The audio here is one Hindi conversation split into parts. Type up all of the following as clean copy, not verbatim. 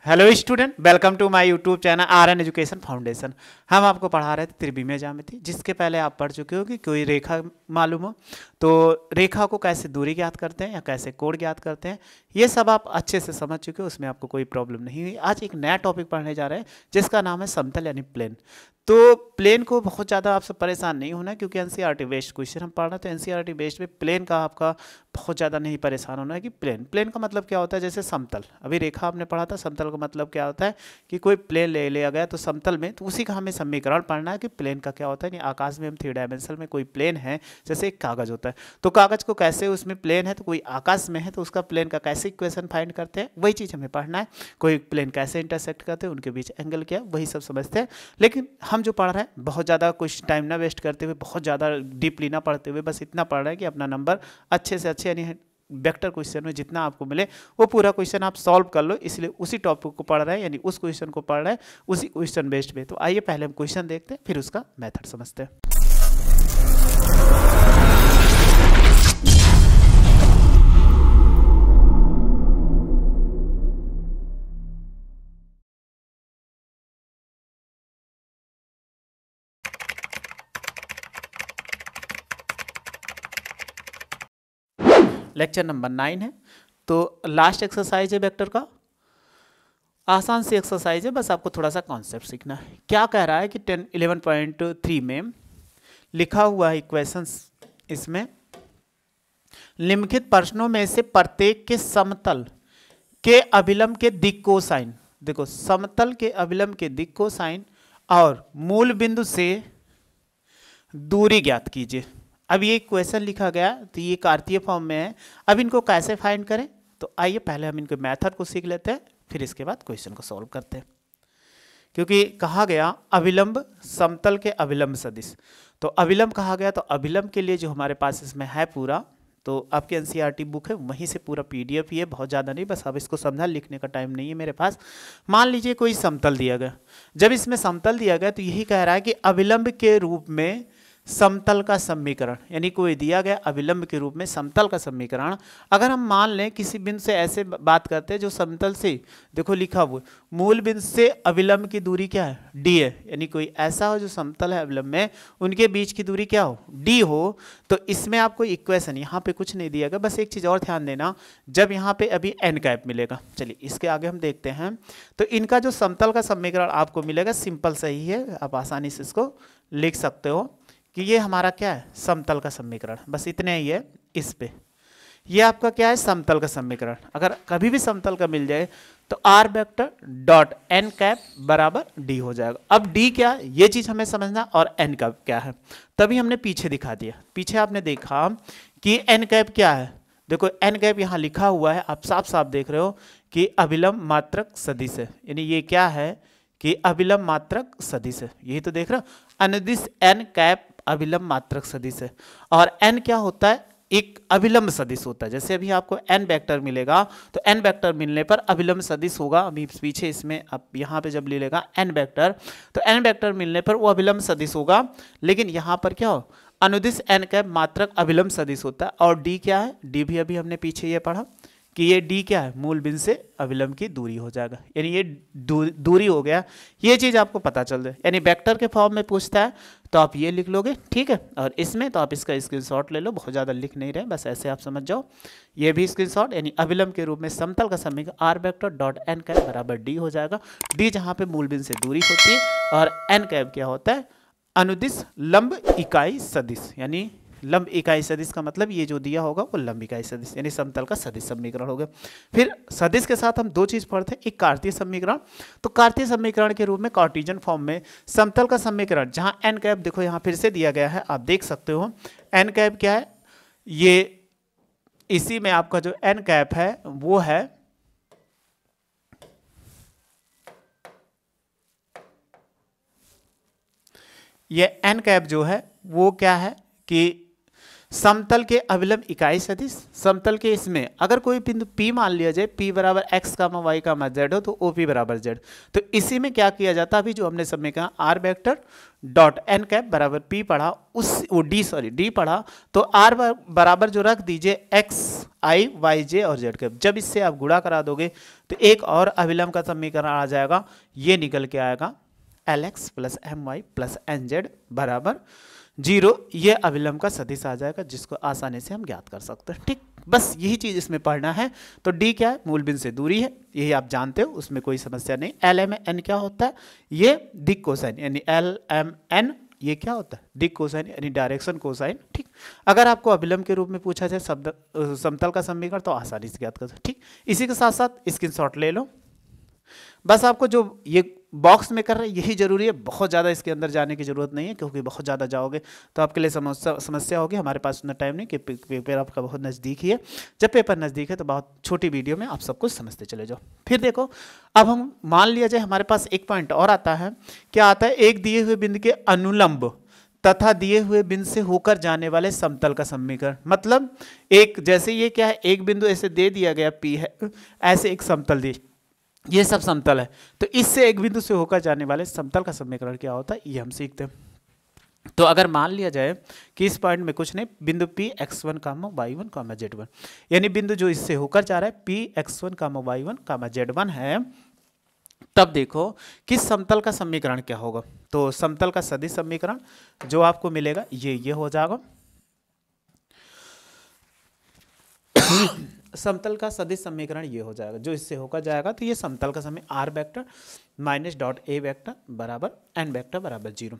Hello student, welcome to my YouTube channel R N education foundation. हम आपको पढ़ा रहे थे त्रिविमीय ज्यामिति, जिसके पहले आप पढ़ चुके हो कि कोई रेखा मालूम हो तो रेखा को कैसे दूरी ज्ञात करते हैं या कैसे कोण ज्ञात करते हैं, ये सब आप अच्छे से समझ चुके हो, उसमें आपको कोई प्रॉब्लम नहीं हुई। आज एक नया टॉपिक पढ़ने जा रहे हैं जिसका नाम है समतल यानी प्लेन। तो प्लेन को बहुत ज़्यादा आपसे परेशान नहीं होना है, क्योंकि एनसीईआरटी बेस्ड क्वेश्चन हम पढ़ रहे हैं। तो एनसीईआरटी बेस्ड में प्लेन का आपका बहुत ज़्यादा नहीं परेशान होना है कि प्लेन का मतलब क्या होता है। जैसे समतल, अभी रेखा आपने पढ़ा था, समतल का मतलब क्या होता है कि कोई प्लेन ले लिया गया तो समतल में, तो उसी का हमें समीकरण पढ़ना है कि प्लेन का क्या होता है। यानी आकाश में हम 3 डायमेंशन में कोई प्लेन है, जैसे एक कागज होता है, तो कागज को कैसे उसमें प्लेन है तो कोई आकाश में है तो उसका प्लेन का कैसे इक्वेशन फाइंड करते हैं, वही चीज़ हमें पढ़ना है। कोई प्लेन कैसे इंटरसेक्ट करते हैं, उनके बीच एंगल क्या है, वही सब समझते हैं। लेकिन हम जो पढ़ रहे हैं बहुत ज़्यादा कुछ टाइम ना वेस्ट करते हुए, बहुत ज़्यादा डीपली ना पढ़ते हुए, बस इतना पढ़ रहे हैं कि अपना नंबर अच्छे से अच्छे, यानी वेक्टर क्वेश्चन में जितना आपको मिले वो पूरा क्वेश्चन आप सॉल्व कर लो। इसलिए उसी टॉपिक को पढ़ रहे हैं, यानी उस क्वेश्चन को पढ़ रहे हैं उसी क्वेश्चन बेस्ड पे। तो आइए पहले हम क्वेश्चन देखते हैं, फिर उसका मेथड समझते हैं। लेक्चर नंबर 9 है, तो लास्ट एक्सरसाइज है वेक्टर का। आसान सी एक्सरसाइज है, बस आपको थोड़ा सा कॉन्सेप्ट सीखना है। क्या कह रहा है कि 11.3 में लिखा हुआ है इक्वेशंस, इसमें निम्नलिखित प्रश्नों में से प्रत्येक के समतल के अभिलंब के दिक् कोसाइन, देखो समतल के अभिलंब के दिक् कोसाइन और मूल बिंदु से दूरी ज्ञात कीजिए। अब ये क्वेश्चन लिखा गया तो ये कार्तीय फॉर्म में है। अब इनको कैसे फाइंड करें, तो आइए पहले हम इनके मेथड को सीख लेते हैं, फिर इसके बाद क्वेश्चन को सॉल्व करते हैं। क्योंकि कहा गया अभिलंब समतल के अभिलंब सदिश, तो अभिलंब कहा गया, तो अभिलंब के लिए जो हमारे पास इसमें है पूरा, तो आपकी एनसीईआरटी बुक है वहीं से पूरा पीडीएफ ही है, बहुत ज़्यादा नहीं, बस अब इसको समझा, लिखने का टाइम नहीं है मेरे पास। मान लीजिए कोई समतल दिया गया, जब इसमें समतल दिया गया तो यही कह रहा है कि अभिलंब के रूप में समतल का समीकरण, यानी कोई दिया गया अभिलंब के रूप में समतल का समीकरण। अगर हम मान लें किसी बिंदु से ऐसे बात करते हैं जो समतल से, देखो लिखा हुआ मूल बिंदु से अभिलंब की दूरी क्या है, डी है, यानी कोई ऐसा हो जो समतल है अभिलंब में, उनके बीच की दूरी क्या हो, डी हो। तो इसमें आपको इक्वेशन यहाँ पे कुछ नहीं दिया गया, बस एक चीज़ और ध्यान देना, जब यहाँ पे अभी एन कैप मिलेगा, चलिए इसके आगे हम देखते हैं। तो इनका जो समतल का समीकरण आपको मिलेगा, सिंपल सही है, आप आसानी से इसको लिख सकते हो कि ये हमारा क्या है, समतल का समीकरण, बस इतने ही है। इस पे ये आपका क्या है, समतल का समीकरण। अगर कभी भी समतल का मिल जाए तो R vector dot N cap बराबर डी हो जाएगा। अब डी क्या है ये चीज हमें समझना, और एन कैप क्या है, तभी हमने पीछे दिखा दिया। पीछे आपने देखा कि एन कैप क्या है, देखो एन कैप यहाँ लिखा हुआ है, आप साफ साफ देख रहे हो कि अभिलंब मात्रक सदिश है, यानी ये क्या है कि अभिलंब मात्रक सदिश है, यही तो देख रहे हो, अनुदिश एन कैप अभिलंब मात्रक सदिश है। और n क्या होता है, एक अभिलंब सदिश होता है। जैसे अभी आपको n वेक्टर मिलेगा तो n वेक्टर मिलने पर अभिलंब सदिश होगा। अभी पीछे इसमें आप यहाँ पे जब ले लेगा n वेक्टर, तो n वेक्टर मिलने पर वो अभिलंब सदिश होगा। लेकिन यहाँ पर क्या हो, अनुदिश n कैप मात्रक अभिलंब सदिश होता है। और d क्या है, d भी अभी हमने पीछे ये पढ़ा कि ये d क्या है, मूल बिंदु से अभिलंब की दूरी हो जाएगा, यानी ये दूरी हो गया। ये चीज़ आपको पता चल जाए, यानी वेक्टर के फॉर्म में पूछता है तो आप ये लिख लोगे, ठीक है। और इसमें तो आप इसका स्क्रीनशॉट ले लो, बहुत ज़्यादा लिख नहीं रहे, बस ऐसे आप समझ जाओ। ये भी स्क्रीनशॉट, यानी अभिलंब के रूप में समतल का समीकरण R vector dot N cap बराबर डी हो जाएगा। डी जहाँ पे मूल बिंदु से दूरी होती है, और एन कैप क्या होता है, अनुदिश लंब इकाई सदिश, यानी लंब इकाई सदिश का मतलब ये जो दिया होगा वो लंब इकाई सदिश, यानी समतल का सदिश समीकरण हो गया। फिर सदिश के साथ हम दो चीज पढ़ते हैं, एक कार्तीय समीकरण। तो कार्तीय समीकरण के रूप में कार्टेशियन फॉर्म में समतल का समीकरण, जहां एन कैप देखो यहाँ फिर से दिया गया है, आप देख सकते हो एन कैप क्या है, ये इसी में आपका जो एन कैप है वो है ये एन कैप जो है वो क्या है कि समतल के अभिलंब इकाई सदिश, समतल के इसमें अगर कोई बिंदु P मान लिया जाए, P बराबर x कामा y कामा z हो तो OP बराबर z। तो इसी में क्या किया जाता है, अभी जो हमने सब में कहा r vector dot n cap बराबर P पढ़ा, उस वो D पढ़ा, तो r बराबर जो रख दीजिए x i y j और z कैप। जब इससे आप गुणा करा दोगे तो एक और अभिलंब का समीकरण आ जाएगा, ये निकल के आएगा lx plus my plus nz बराबर 0। ये अभिलंब का सदिश आ जाएगा, जिसको आसानी से हम ज्ञात कर सकते हैं। ठीक, बस यही चीज इसमें पढ़ना है। तो d क्या है, मूल बिंदु से दूरी है, यही आप जानते हो, उसमें कोई समस्या नहीं। LMN क्या होता है, ये दिक् कोसाइन, यानी LMN ये क्या होता है, दिक् कोसाइन यानी डायरेक्शन कोसाइन। ठीक, अगर आपको अभिलंब के रूप में पूछा जाए समतल का समीकरण तो आसानी से ज्ञात कर सकते। ठीक, इसी के साथ साथ स्क्रीनशॉट ले लो। बस आपको जो ये बॉक्स में कर रहे हैं यही जरूरी है, बहुत ज़्यादा इसके अंदर जाने की जरूरत नहीं है, क्योंकि बहुत ज़्यादा जाओगे तो आपके लिए समस्या होगी। हमारे पास उतना टाइम नहीं कि पेपर आपका बहुत नज़दीक ही है। जब पेपर नज़दीक है तो बहुत छोटी वीडियो में आप सब कुछ समझते चले जाओ। फिर देखो, अब हम मान लिया जाए हमारे पास एक पॉइंट और आता है, क्या आता है, एक दिए हुए बिंदु के अनुलंब तथा दिए हुए बिंदु से होकर जाने वाले समतल का समीकरण। मतलब एक, जैसे ये क्या है, एक बिंदु ऐसे दे दिया गया P है, ऐसे एक समतल दी, ये सब समतल है, तो इससे एक बिंदु से होकर जाने वाले समतल का समीकरण क्या होता है, ये हम सीखते हैं। तो अगर मान लिया जाए कि इस पॉइंट में कुछ नहीं, बिंदु P x1 कामा y1 कामा z1, यानी बिंदु जो इससे होकर जा रहा है P x1 कामा y1 कामा z1 है, तब देखो किस समतल का समीकरण क्या होगा। तो समतल का सदिश समीकरण जो आपको मिलेगा ये हो जाएगा। समतल का सदिश समीकरण ये हो जाएगा, जो इससे होकर जाएगा, तो ये समतल का समय r vector minus dot a vector बराबर n वेक्टर बराबर 0।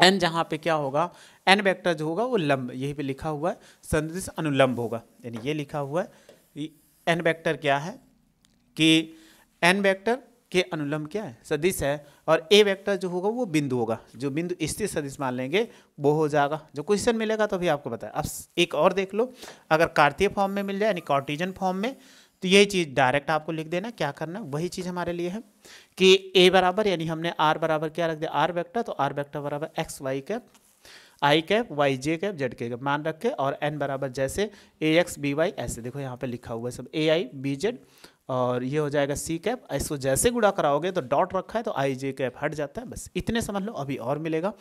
n जहाँ पे क्या होगा, n वेक्टर जो होगा वो लंब, यही पे लिखा हुआ है सदिश अनुलंब होगा, यानी ये लिखा हुआ है n वेक्टर क्या है कि n वेक्टर के अनुलंब क्या है, सदिश है, और a वेक्टर जो होगा वो बिंदु होगा, जो बिंदु स्थिर सदिश मान लेंगे वो हो जाएगा। जो क्वेश्चन मिलेगा तो अभी आपको बताया। अब एक और देख लो, अगर कार्तीय फॉर्म में मिल जाए यानी कार्टेशियन फॉर्म में, तो यही चीज़ डायरेक्ट आपको लिख देना। क्या करना, वही चीज़ हमारे लिए है कि a बराबर, यानी हमने r बराबर क्या रख दिया, r वेक्टर, तो r वेक्टर बराबर x y cap i cap y j cap z cap मान रखे, और n बराबर जैसे ax by, ऐसे देखो यहाँ पे लिखा हुआ है सब ai bz, और ये हो जाएगा c कैप। इसको जैसे गुणा कराओगे तो डॉट रखा है तो आई जे कैप हट जाता है, बस इतने समझ लो, अभी और मिलेगा।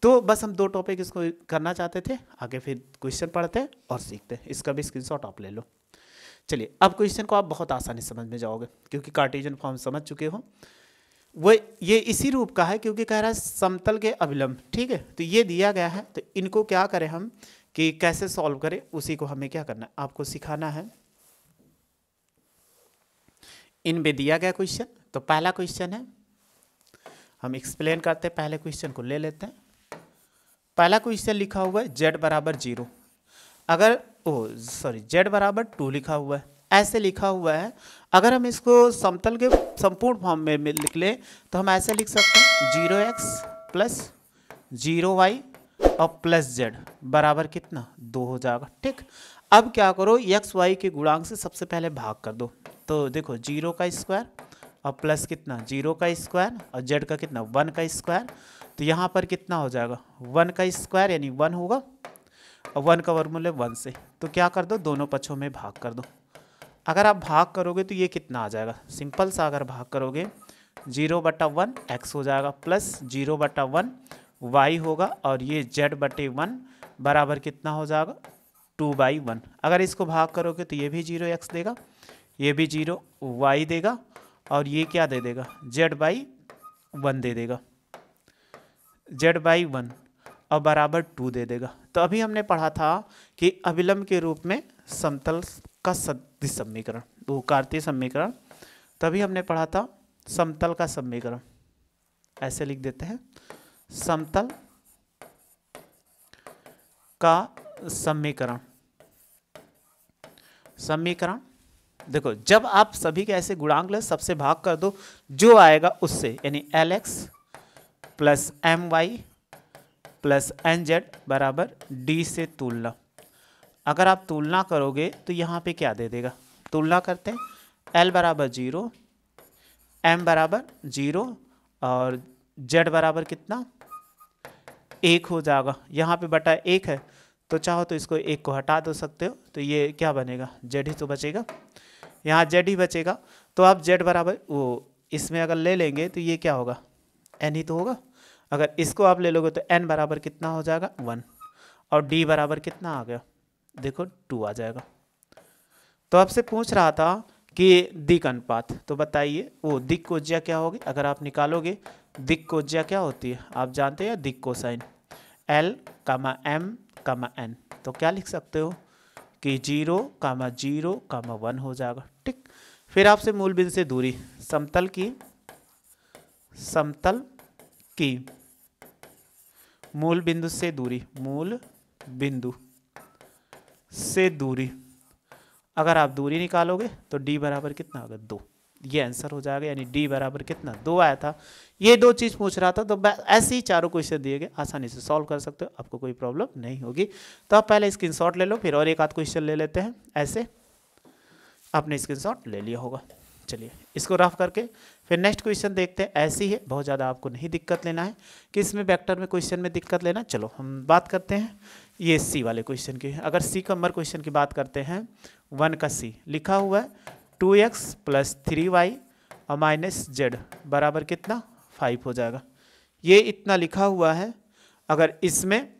तो बस हम 2 टॉपिक इसको करना चाहते थे, आगे फिर क्वेश्चन पढ़ते हैं और सीखते हैं। इसका भी स्क्रीनशॉट आप ले लो। चलिए, अब क्वेश्चन को आप बहुत आसानी से समझ में जाओगे, क्योंकि कार्टेशियन फॉर्म समझ चुके हो। वो ये इसी रूप का है, क्योंकि कह रहा है समतल के अभिलंब। ठीक है, तो ये दिया गया है, तो इनको क्या करें हम कि कैसे सॉल्व करें, उसी को हमें क्या करना है, आपको सिखाना है। इनमें दिया गया क्वेश्चन, तो पहला क्वेश्चन है, हम एक्सप्लेन करते हैं, पहले क्वेश्चन को ले लेते हैं। पहला क्वेश्चन लिखा हुआ है z बराबर 0, अगर z बराबर 2 लिखा हुआ है, ऐसे लिखा हुआ है। अगर हम इसको समतल के संपूर्ण फॉर्म में लिख लें तो हम ऐसे लिख सकते हैं 0x प्लस 0y और प्लस z बराबर कितना, 2 हो जाएगा। ठीक, अब क्या करो, x y के गुणांक से सबसे पहले भाग कर दो। तो देखो 0 का स्क्वायर और प्लस कितना 0 का स्क्वायर और z का कितना 1 का स्क्वायर, तो यहाँ पर कितना हो जाएगा 1 का स्क्वायर यानी 1 होगा, और 1 का वर्गमूल है 1 से, तो क्या कर दो, दोनों पक्षों में भाग कर दो। अगर आप भाग करोगे तो ये कितना आ जाएगा, सिंपल सा अगर भाग करोगे 0/1 x हो जाएगा, प्लस 0/1 y होगा, और ये z/1 बराबर कितना हो जाएगा 2/1। अगर इसको भाग करोगे तो ये भी 0x देगा, ये भी 0y देगा, और ये क्या दे देगा z/1 दे देगा, z/1 और बराबर 2 दे देगा। तो अभी हमने पढ़ा था कि अभिलंब के रूप में समतल का सदिश समीकरण, वो कार्तीय समीकरण, तभी हमने पढ़ा था समतल का समीकरण। ऐसे लिख देते हैं, समतल का समीकरण। समीकरण देखो, जब आप सभी के ऐसे गुणांक ले सबसे भाग कर दो, जो आएगा उससे, यानी lx plus my plus nz बराबर d से तुलना। अगर आप तुलना करोगे तो यहाँ पे क्या दे देगा, तुलना करते हैं, l बराबर 0, m बराबर 0 और z बराबर कितना 1 हो जाएगा। यहाँ पे बटा 1 है तो चाहो तो इसको एक को हटा दो सकते हो, तो ये क्या बनेगा, जेड ही तो बचेगा, यहाँ जेड ही बचेगा। तो आप जेड बराबर वो इसमें अगर ले लेंगे तो ये क्या होगा, एन ही तो होगा। अगर इसको आप ले लोगे तो एन बराबर कितना हो जाएगा 1, और डी बराबर कितना आ गया, देखो 2 आ जाएगा। तो आपसे पूछ रहा था कि दिक् अनुपात, तो बताइए वो दिक् कोज्या क्या होगी। अगर आप निकालोगे दिक् कोज्या क्या होती है, आप जानते हैं दिक् कोसाइन, L, M, N। तो क्या लिख सकते हो कि 0, 0, 1 हो जाएगा, ठीक। फिर आपसे मूल बिंदु से दूरी, समतल की मूल बिंदु से दूरी, मूल बिंदु से दूरी, अगर आप दूरी निकालोगे तो d बराबर कितना होगा 2, ये आंसर हो जाएगा। यानी d बराबर कितना 2 आया था। ये 2 चीज़ पूछ रहा था, तो ऐसे ही चारों क्वेश्चन दिए गए, आसानी से सॉल्व कर सकते हो, आपको कोई प्रॉब्लम नहीं होगी। तो आप पहले स्क्रीनशॉट ले लो, फिर और एक आध क्वेश्चन ले लेते हैं। ऐसे आपने स्क्रीनशॉट ले लिया होगा। चलिए इसको रफ करके फिर नेक्स्ट क्वेश्चन देखते हैं। ऐसी है, बहुत ज़्यादा आपको नहीं दिक्कत लेना है कि इसमें वेक्टर में क्वेश्चन में दिक्कत लेना। चलो हम बात करते हैं ये सी वाले क्वेश्चन की। अगर सी का नंबर क्वेश्चन की बात करते हैं, 1 का सी लिखा हुआ है 2x + 3y और -z बराबर कितना 5 हो जाएगा। ये इतना लिखा हुआ है। अगर इसमें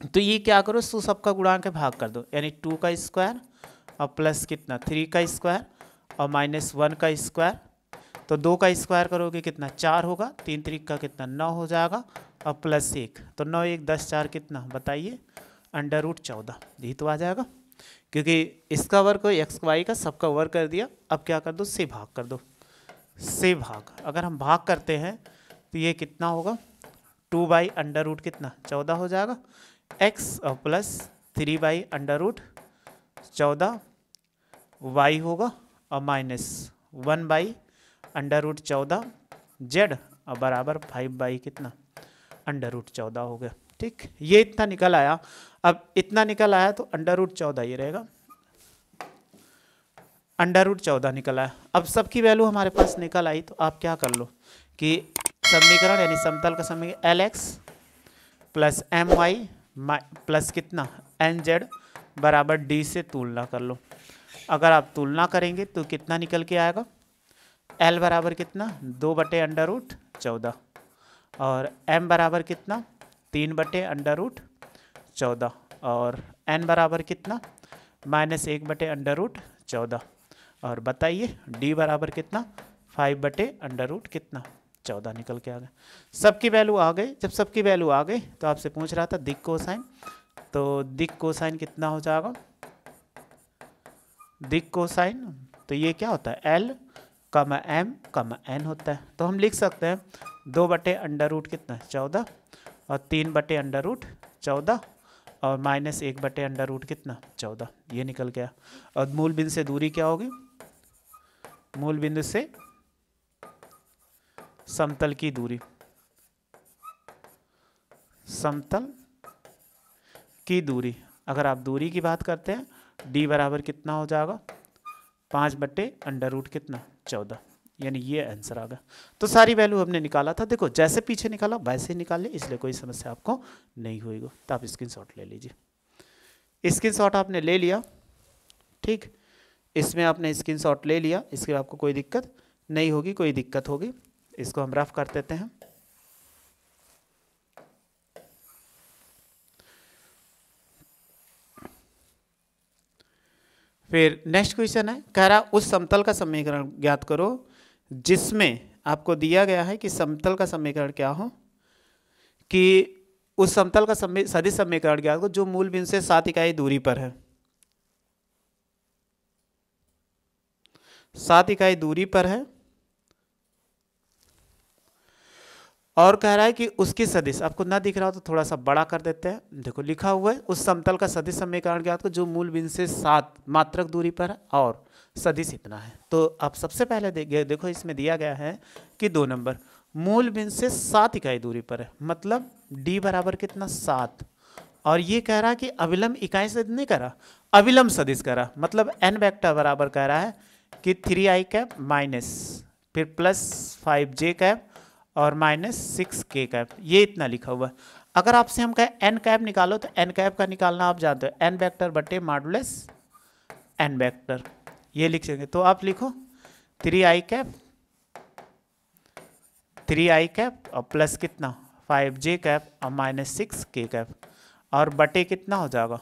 तो ये क्या करो, सबका गुणांक के भाग कर दो, यानी 2 का स्क्वायर और प्लस कितना 3 का स्क्वायर और -1 का स्क्वायर। तो 2 का स्क्वायर करोगे कितना 4 होगा, 3 3 का कितना 9 हो जाएगा और प्लस 1, तो 9 1 10 4 कितना बताइए √14, यही तो आ जाएगा। क्योंकि इसका वर्ग एक्स वाई का सबका वर्ग कर दिया। अब क्या कर दो, से भाग कर दो, से भाग। अगर हम भाग करते हैं तो ये कितना होगा 2/√14 कितना 14 हो जाएगा, x और प्लस 3/√14 y होगा और -1/√14 z और बराबर 5 कितना √14 हो गया, ठीक। ये इतना निकल आया। अब इतना निकल आया तो √14 ये रहेगा, √14 निकल आया। अब सबकी वैल्यू हमारे पास निकल आई, तो आप क्या कर लो कि समीकरण यानी समतल का समीकरण LX + MY प्लस कितना NZ बराबर D से तुलना कर लो। अगर आप तुलना करेंगे तो कितना निकल के आएगा, L बराबर कितना 2/√14 और M बराबर कितना 3/√14 और N बराबर कितना -1/√14 और बताइए D बराबर कितना 5/√14 निकल के आ गया। सबकी वैल्यू आ गई। जब सबकी वैल्यू आ गई तो आपसे पूछ रहा था दिक् कोसाइन, तो दिक् कोसाइन कितना हो जाएगा, दिक् कोसाइन तो ये क्या होता है L, M, N होता है। तो हम लिख सकते हैं 2/√14 कितना 14 और 3/√14 और -1/√14 कितना 14, ये निकल गया। और मूल बिंदु से दूरी क्या होगी, मूल बिंदु से समतल की दूरी, समतल की दूरी। अगर आप दूरी की बात करते हैं D बराबर कितना हो जाएगा 5/√14 कितना 14, यानी ये आंसर आ गया। तो सारी वैल्यू हमने निकाला था। देखो जैसे पीछे निकाला वैसे ही निकाल ले, इसलिए कोई समस्या आपको नहीं होगी। तो आप स्क्रीनशॉट ले लीजिए। स्क्रीनशॉट आपने ले लिया, ठीक। इसमें आपने स्क्रीनशॉट ले लिया, इसके आपको कोई दिक्कत नहीं होगी। कोई दिक्कत होगी इसको हम रफ कर देते हैं। फिर नेक्स्ट क्वेश्चन है, कह रहा उस समतल का समीकरण ज्ञात करो जिसमें आपको दिया गया है कि समतल का समीकरण क्या हो, कि उस समतल का सदिश समीकरण ज्ञात करो जो मूल बिंदु से 7 इकाई दूरी पर है, 7 इकाई दूरी पर है और कह रहा है कि उसकी सदिश, आपको ना दिख रहा हो तो थोड़ा सा बड़ा कर देते हैं। देखो लिखा हुआ है उस समतल का सदिश समीकरण ज्ञात करो जो मूल बिंदु से 7 मात्रक दूरी पर है और सदिश इतना है। तो आप सबसे पहले देखो इसमें दिया गया है कि 2 नंबर मूल बिंदु से 7 इकाई दूरी पर है, मतलब D बराबर कितना 7, और ये कह रहा है कि अविलंब इकाई से नहीं कह रहा, अविलंब सदिश कह रहा, मतलब n वेक्टर बराबर कह रहा है कि 3i माइनस फिर +5j और -6k, ये इतना लिखा हुआ है। अगर आपसे हम कहें एन कैप निकालो तो एन कैप का निकालना आप जानते हो, एन वेक्टर बटे मॉडुलस एन वेक्टर, ये लिखेंगे। तो आप लिखो 3i कैप और प्लस कितना 5j कैप और माइनस 6k कैप, और बटे कितना हो जाएगा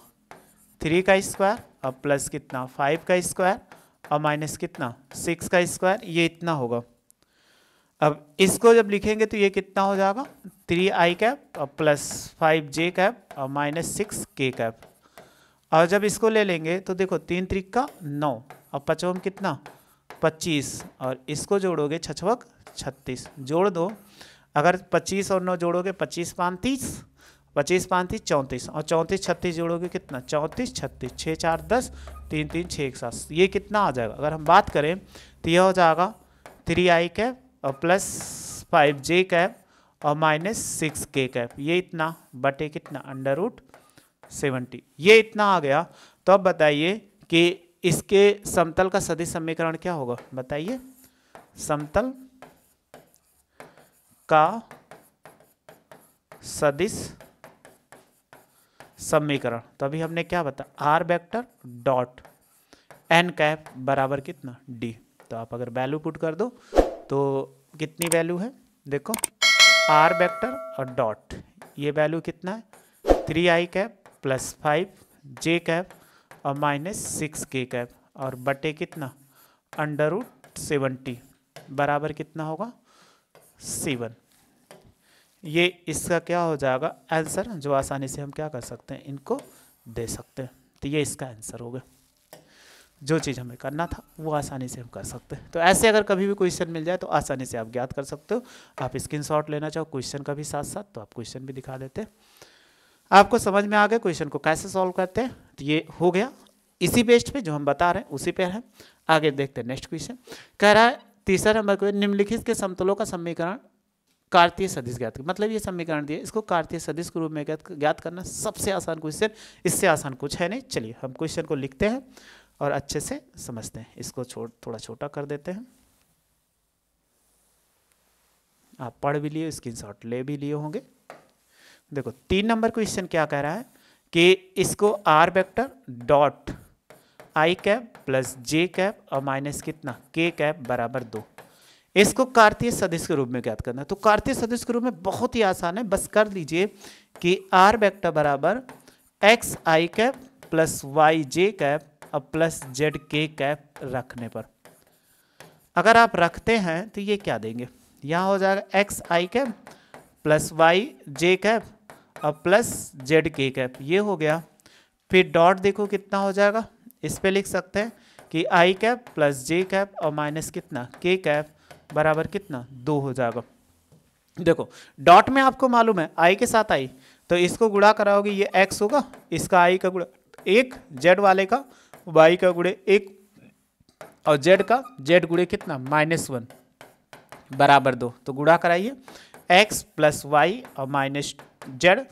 3 का स्क्वायर और प्लस कितना 5 का स्क्वायर और माइनस कितना 6 का स्क्वायर, ये इतना होगा। अब इसको जब लिखेंगे तो ये कितना हो जाएगा 3i कैप और प्लस 5j कैप और माइनस 6k कैप, और जब इसको ले लेंगे तो देखो 3 त्रिक का 9 और पचोम कितना 25, और इसको जोड़ोगे 6 36, जोड़ दो। अगर 25 और 9 जोड़ोगे 25 5 30, 25 5 30 34, और 34 36 जोड़ोगे कितना 34 36, 6 4 10, 3 3 6 1 7, ये कितना आ जाएगा। अगर हम बात करें तो यह हो जाएगा 3i कैप और प्लस 5j कैप और माइनस 6k कैप, ये इतना बटे कितना √70, ये इतना आ गया। तो अब बताइए कि इसके समतल का सदिश समीकरण क्या होगा, बताइए समतल का सदिश समीकरण। तो अभी हमने क्या बताया R vector dot N cap बराबर कितना डी। तो आप अगर वैल्यू पुट कर दो तो कितनी वैल्यू है, देखो आर वेक्टर और डॉट, ये वैल्यू कितना है 3i cap plus 5j cap और माइनस 6k कैप, और बटे कितना √70 बराबर कितना होगा C1। ये इसका क्या हो जाएगा आंसर, जो आसानी से हम क्या कर सकते हैं इनको दे सकते हैं। तो ये इसका आंसर होगा, जो चीज़ हमें करना था वो आसानी से हम कर सकते हैं। तो ऐसे अगर कभी भी क्वेश्चन मिल जाए तो आसानी से आप ज्ञात कर सकते हो। आप स्क्रीनशॉट लेना चाहो क्वेश्चन का भी साथ साथ, तो आप क्वेश्चन भी दिखा देते हैं। आपको समझ में आ गया क्वेश्चन को कैसे सॉल्व करते हैं। तो ये हो गया, इसी बेस्ड पे जो हम बता रहे हैं उसी पे है। आगे देखते हैं नेक्स्ट क्वेश्चन। कह रहा है तीसरा नंबर को निम्नलिखित के समतलों का समीकरण कार्तीय सदिश ज्ञात कर, मतलब ये समीकरण दिए इसको कार्तीय सदिश के रूप में ज्ञात करना सबसे आसान क्वेश्चन, इससे आसान कुछ है नहीं। चलिए हम क्वेश्चन को लिखते हैं और अच्छे से समझते हैं। इसको थोड़ा छोटा कर देते हैं। आप पढ़ भी लिए, स्क्रीनशॉट ले भी लिए होंगे। देखो 3 नंबर क्वेश्चन क्या कह रहा है कि इसको R vector dot I cap plus J cap और माइनस कितना के कैप बराबर 2, इसको कार्तीय सदिश के रूप में ज्ञात करना है। तो कार्तीय सदिश के रूप में बहुत ही आसान है, बस कर दीजिए कि आर वेक्टर बराबर एक्स आई कैप प्लस वाई जे कैप और प्लस जेड के कैप रखने पर, अगर आप रखते हैं तो ये क्या देंगे, यहाँ हो जाएगा एक्स आई कैप प्लस वाई जे कैप और प्लस जेड के कैप, ये हो गया। फिर डॉट देखो कितना हो जाएगा, इस पे लिख सकते हैं कि आई कैप प्लस जे कैप और माइनस कितना के कैप बराबर कितना 2 हो जाएगा। देखो डॉट में आपको मालूम है आई के साथ आई, तो इसको गुणा कराओगे ये x होगा, इसका आई का गुणा 1, जेड वाले का y का गुणे 1 और जेड का जेड गुणे कितना -1 बराबर 2। तो गुणा कराइए x प्लस वाई और माइनस जेड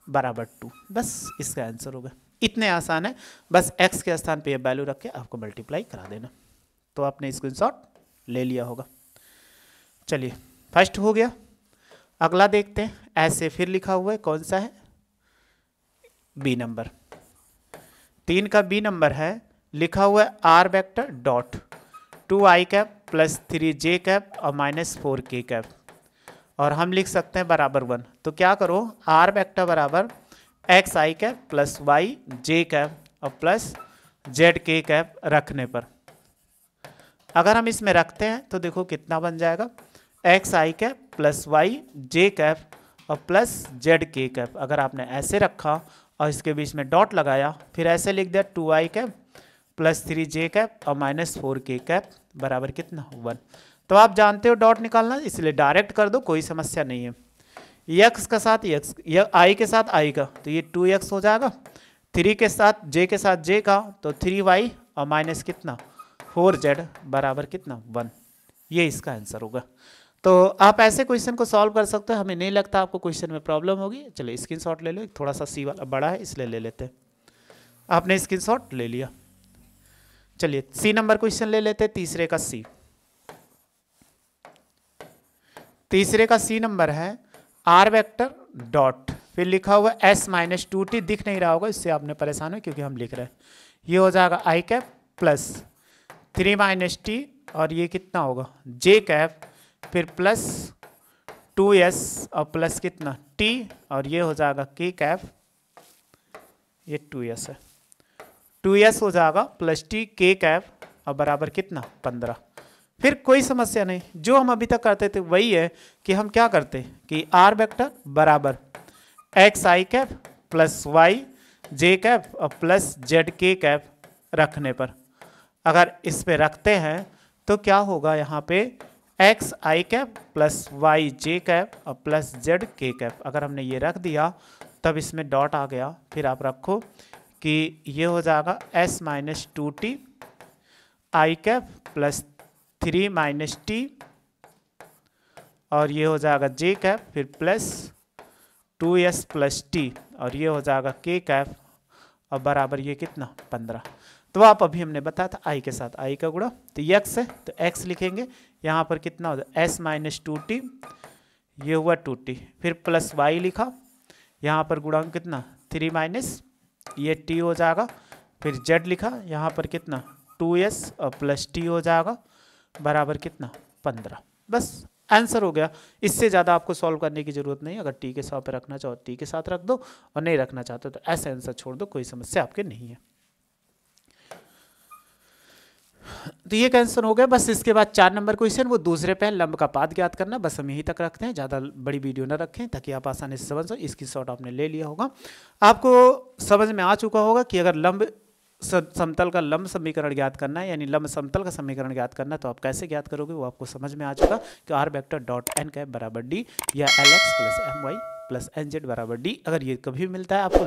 बराबर 2, बस इसका आंसर होगा। इतने आसान है, बस x के स्थान पे ये वैल्यू रख के आपको मल्टीप्लाई करा देना। तो आपने स्क्रीनशॉट ले लिया होगा। चलिए फर्स्ट हो गया, अगला देखते हैं। ऐसे फिर लिखा हुआ है, कौन सा है बी नंबर, 3 का बी नंबर है, लिखा हुआ है R vector dot 2i cap plus 3j cap और माइनस 4k कैप, और हम लिख सकते हैं बराबर 1। तो क्या करो आर वेक्टर बराबर एक्स आई कैप प्लस वाई जे कैप और प्लस जेड के कैप रखने पर, अगर हम इसमें रखते हैं तो देखो कितना बन जाएगा एक्स आई कैप प्लस वाई जे कैप और प्लस जेड के कैप। अगर आपने ऐसे रखा और इसके बीच में डॉट लगाया, फिर ऐसे लिख दिया 2i cap plus 3j cap और माइनस 4k कैप बराबर कितना 1। तो आप जानते हो डॉट निकालना, इसलिए डायरेक्ट कर दो, कोई समस्या नहीं है। x का साथ x, i के साथ i का, तो ये 2x हो जाएगा, 3 के साथ j के साथ j का तो 3y और माइनस कितना 4z बराबर कितना 1, ये इसका आंसर होगा। तो आप ऐसे क्वेश्चन को सॉल्व कर सकते हो, हमें नहीं लगता आपको क्वेश्चन में प्रॉब्लम होगी। चलिए स्क्रीनशॉट ले लो, थोड़ा सा सी वाला बड़ा है इसलिए ले लेते हैं। आपने स्क्रीनशॉट ले लिया। चलिए सी नंबर क्वेश्चन ले लेते हैं, तीसरे का सी। तीसरे का सी नंबर है आर वेक्टर डॉट फिर लिखा हुआ एस माइनस 2t, दिख नहीं रहा होगा इससे आपने परेशान हो क्योंकि हम लिख रहे हैं। ये हो जाएगा आई कैप प्लस 3 माइनस टी, और ये कितना होगा जे कैप, फिर प्लस 2s और प्लस कितना t, और ये हो जाएगा k कैप, ये 2s है, 2s हो जाएगा प्लस t k कैप और बराबर कितना 15। फिर कोई समस्या नहीं, जो हम अभी तक करते थे वही है कि हम क्या करते कि r वेक्टर बराबर x i cap plus y j cap और प्लस z k कैप रखने पर, अगर इस पे रखते हैं तो क्या होगा यहाँ पे एक्स आई कैप प्लस वाई जे कैप और प्लस जेड के कैप। अगर हमने ये रख दिया तब इसमें डॉट आ गया, फिर आप रखो कि ये हो जाएगा एस माइनस 2t आई कैप प्लस 3 माइनस टी, और ये हो जाएगा जे कैप, फिर प्लस 2s प्लस टी, और ये हो जाएगा के कैप और बराबर ये कितना 15। तो आप अभी हमने बताया था आई के साथ आई का गुणा, तो x है तो x लिखेंगे, यहाँ पर कितना हो जाए s माइनस 2t, ये हुआ 2t, फिर प्लस y लिखा, यहाँ पर गुणा कितना 3 माइनस ये t हो जाएगा, फिर z लिखा, यहाँ पर कितना 2s और प्लस t हो जाएगा बराबर कितना 15। बस आंसर हो गया, इससे ज़्यादा आपको सॉल्व करने की ज़रूरत नहीं। अगर t के 100 पे रखना चाहो t के साथ रख दो, और नहीं रखना चाहते तो ऐसे आंसर छोड़ दो, कोई समस्या आपके नहीं है। तो ये कैंसर हो गया। बस इसके बाद 4 नंबर क्वेश्चन, वो दूसरे पे लंब का पाद ज्ञात करना। बस हम यहीं तक रखते हैं, ज़्यादा बड़ी वीडियो ना रखें ताकि आप आसानी से समझ सको। इसकी शॉट आपने ले लिया होगा, आपको समझ में आ चुका होगा कि अगर लंब समतल का लंब समीकरण ज्ञात करना है, यानी लंब समतल का समीकरण ज्ञात करना है, तो आप कैसे ज्ञात करोगे वो आपको समझ में आ चुका कि R vector dot N cap बराबर डी या L X plus M Y plus N Z बराबर डी। अगर ये कभी मिलता है आपको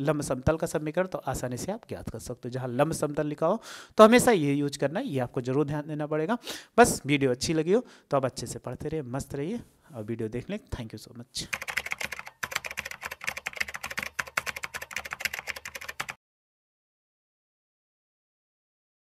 लंब समतल का समीकरण, तो आसानी से आप ज्ञात कर सकते हो। जहाँ लंब समतल लिखा हो तो हमेशा ये यूज करना है, ये आपको जरूर ध्यान देना पड़ेगा। बस वीडियो अच्छी लगी हो तो आप अच्छे से पढ़ते रहिए, मस्त रहिए और वीडियो देखने। Thank you so much.